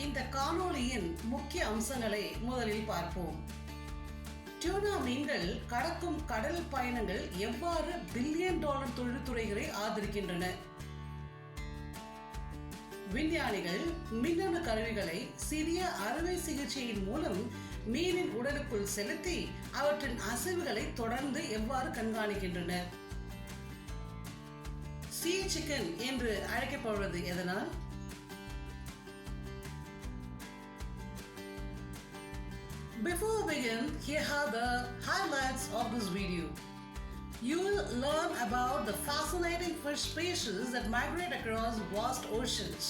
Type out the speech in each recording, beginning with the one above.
இந்த காணொளியின் முக்கிய அம்சங்களை முதலில் பார்ப்போம். டியூனா மீன்கள் கடக்கும் கடல் பயணங்கள் எவ்வாறு பில்லியன் டாலர் தொழில்துறைகளை ஆதரிக்கின்றன. விஞ்ஞானிகள் மின்னணு கருவிகளை சிறிய அறுவை சிகிச்சையின் மூலம் மீனின் உடலுக்குள் செலுத்தி அவற்றின் அசைவுகளை தொடர்ந்து எவ்வாறு கண்காணிக்கின்றனர். சீ சிக்கன் என்று அழைக்கப்படுவது எதனால்? Before we begin, here are the highlights of this video. You will learn about the fascinating fish species that migrate across vast oceans.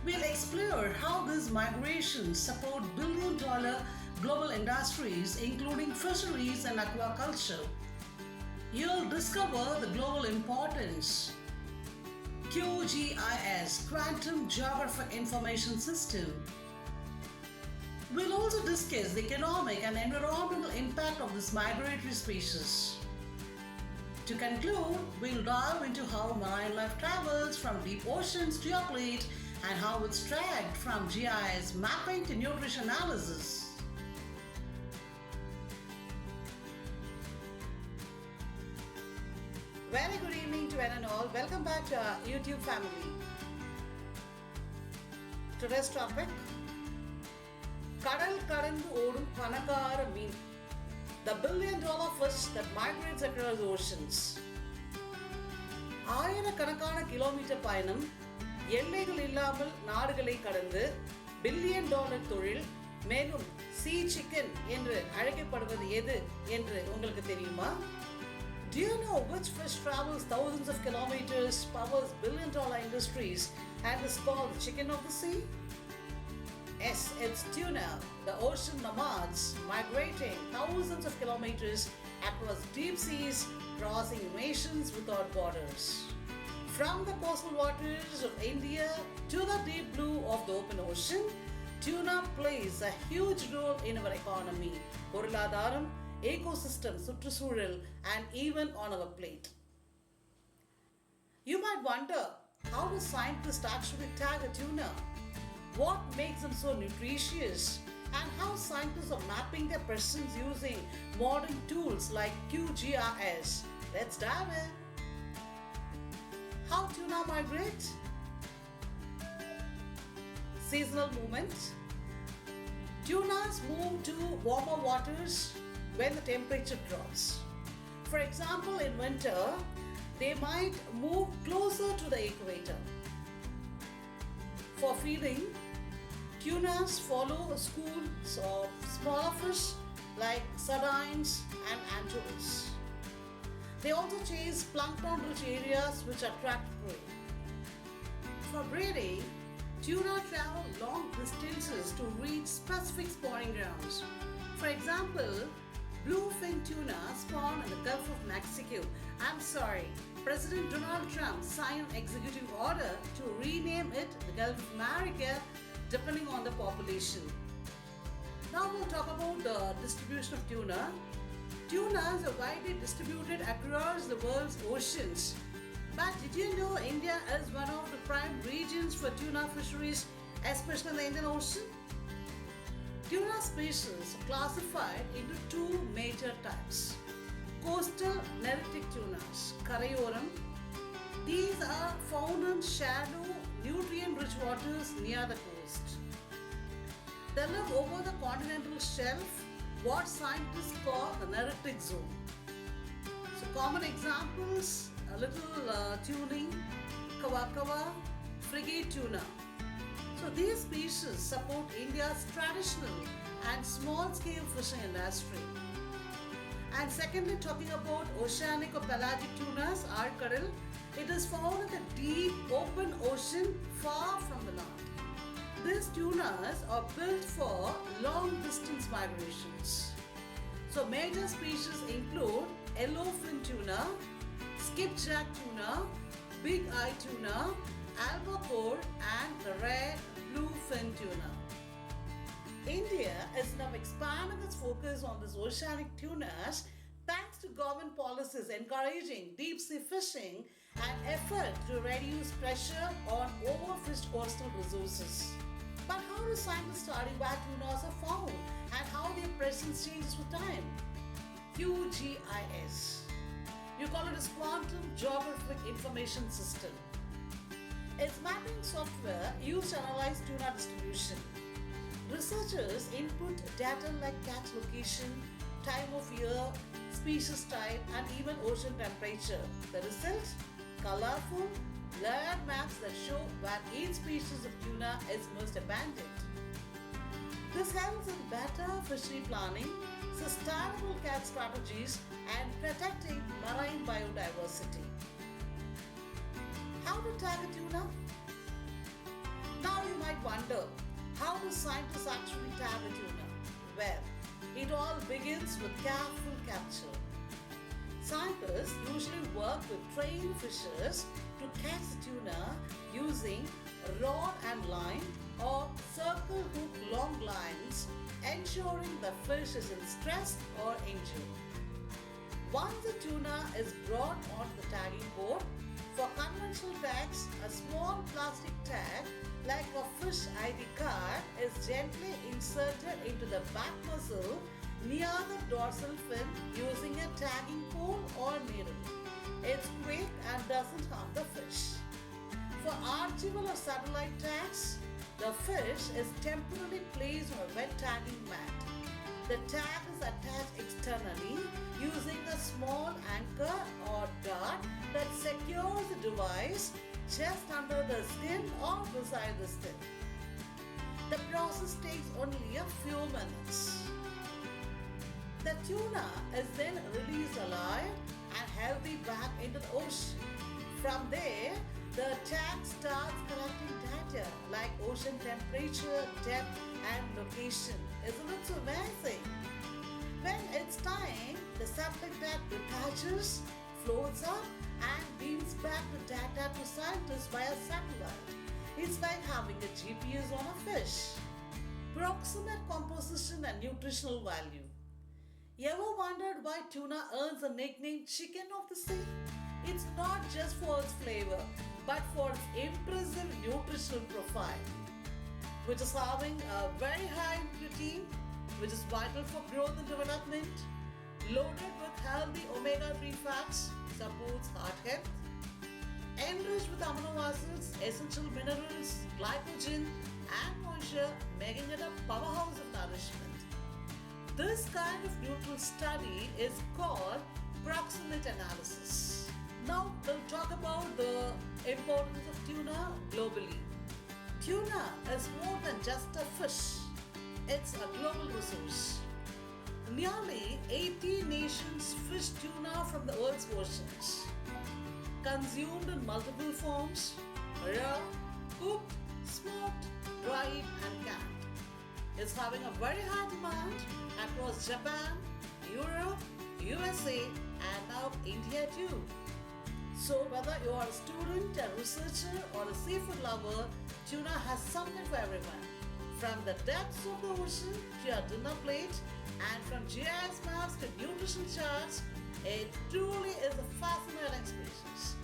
We'll explore how these migrations support billion-dollar global industries including fisheries and aquaculture. You'll discover the global importance QGIS, Quantum Geographic Information System. We'll also discuss the economic and environmental impact of this migratory species. To conclude, we'll dive into how marine life travels from deep oceans to your plate and how it's tracked from GIS mapping to nutrition analysis. Very good evening to one and all. Welcome back to our YouTube family. Today's topic: கடல் கடந்து ஓடும் பணக்கார மீன், the billion-dollar fish that migrates across oceans. ஆயிரக்கணக்கான kilometre பயணம், எல்லைகள் இல்லாமல் நாடுகளை கடந்து பில்லியன் டாலர் தொழில், மேலும் சீ சிக்கன் என்று அழைக்கப்படுவது எது என்று உங்களுக்கு தெரியுமா? Do you know which fish travels thousands of kilometers, powers billion-dollar industries and is called the chicken of the sea? Yes, it's tuna, the ocean nomads migrating thousands of kilometers across deep seas, crossing nations without borders. From the coastal waters of India to the deep blue of the open ocean, tuna plays a huge role in our economy, பொருளாதாரம், ecosystem, சுற்றுச்சூழல், and even on our plate. You might wonder, how do scientists actually tag a tuna? What makes them so nutritious, and how scientists are mapping their presence using modern tools like QGIS. Let's dive in. How tuna migrate? Seasonal movement. Tunas move to warmer waters when the temperature drops. For example, in winter, they might move closer to the equator. For feeding, tunas follow schools of smaller fish like sardines and anchovies. They also chase plankton-rich areas which attract prey. For breeding, tuna travel long distances to reach specific spawning grounds. For example, bluefin tuna spawn in the Gulf of Mexico. President Donald Trump signed an executive order to rename it the Gulf of America depending on the population. Now we'll talk about the distribution of tuna. Tunas are widely distributed across the world's oceans. But did you know India is one of the prime regions for tuna fisheries, especially in the Indian Ocean? Tuna species are classified into two major types. Coastal neritic tunas, Karayoram. These are found in shallow, nutrient-rich waters near the coast. They live over the continental shelf, what scientists call the neritic zone. So common examples, a little tuning, kawakawa, frigate tuna. So these species support India's traditional and small-scale fishing industry. And secondly, talking about oceanic or pelagic tunas, Arkadil, it is found in the deep open ocean far from the land. These tunas are built for long-distance migrations. So major species include yellowfin tuna, skipjack tuna, big eye tuna, albacore, and the rare bluefin tuna. India is now expanding its focus on these oceanic tunas thanks to government policies encouraging deep sea fishing an effort to reduce pressure on overfished coastal resources. But how do scientists study where tunas are found and how their presence changes with time? QGIS. You call it as Quantum Geographic Information System. It's mapping software used to analyze tuna distribution. Researchers input data like catch location, time of year, species type, and even ocean temperature. The result? Colorful, layered maps that show where each species of tuna is most abundant. This helps in better fishery planning, sustainable catch strategies, and protecting marine biodiversity. How to tag a tuna? Now you might wonder, how do scientists actually tag a tuna? Well, it all begins with careful capture. Scientists usually work with trained fishers to catch the tuna using rod and line or circle hook long lines, ensuring the fish isn't stressed or injured. Once the tuna is brought onto the tagging board, for conventional tags, a small plastic tag like a fish ID card is gently inserted into the back muzzle near the dorsal fin using a tagging pole or needle. It's quick and doesn't harm the fish. For archival or satellite tags, the fish is temporarily placed on a wet tagging mat. The tag is attached externally using a small anchor or dart that secures the device just under the skin or beside the skin. The process takes only a few minutes. The tuna is then released alive and healthy back into the ocean. From there, the tag starts collecting data like ocean temperature, depth, and location. Isn't it so amazing? When it's time, the satellite tag detaches, floats up, and beams back the data to scientists via satellite. It's like having a GPS on a fish. Proximate composition and nutritional value. You ever wondered why tuna earns the nickname chicken of the sea? It's not just for its flavor, but for its impressive nutritional profile, which is having a very high in protein, which is vital for growth and development, loaded with healthy omega-3 fats, supports heart health, enriched with amino acids, essential minerals, glycogen, and moisture, making it a powerhouse of nourishment. This kind of nutritional study is called proximate analysis. Now we'll talk about the importance of tuna globally. Tuna is more than just a fish. It's a global resource. Nearly 80 nations fish tuna from the Earth's oceans. Consumed in multiple forms: raw, cooked, smoked, dried, and canned. It's having a very high demand across Japan, Europe, USA, and now India too. So whether you are a student, a researcher, or a seafood lover, tuna has something for everyone. From the depths of the ocean to your dinner plate, and from GIS maps to nutrition charts, it truly is a fascinating species.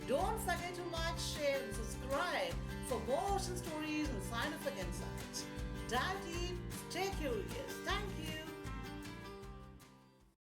Don't forget to like, share, and subscribe for more ocean stories and scientific insights. Dive deep, stay curious. Thank you.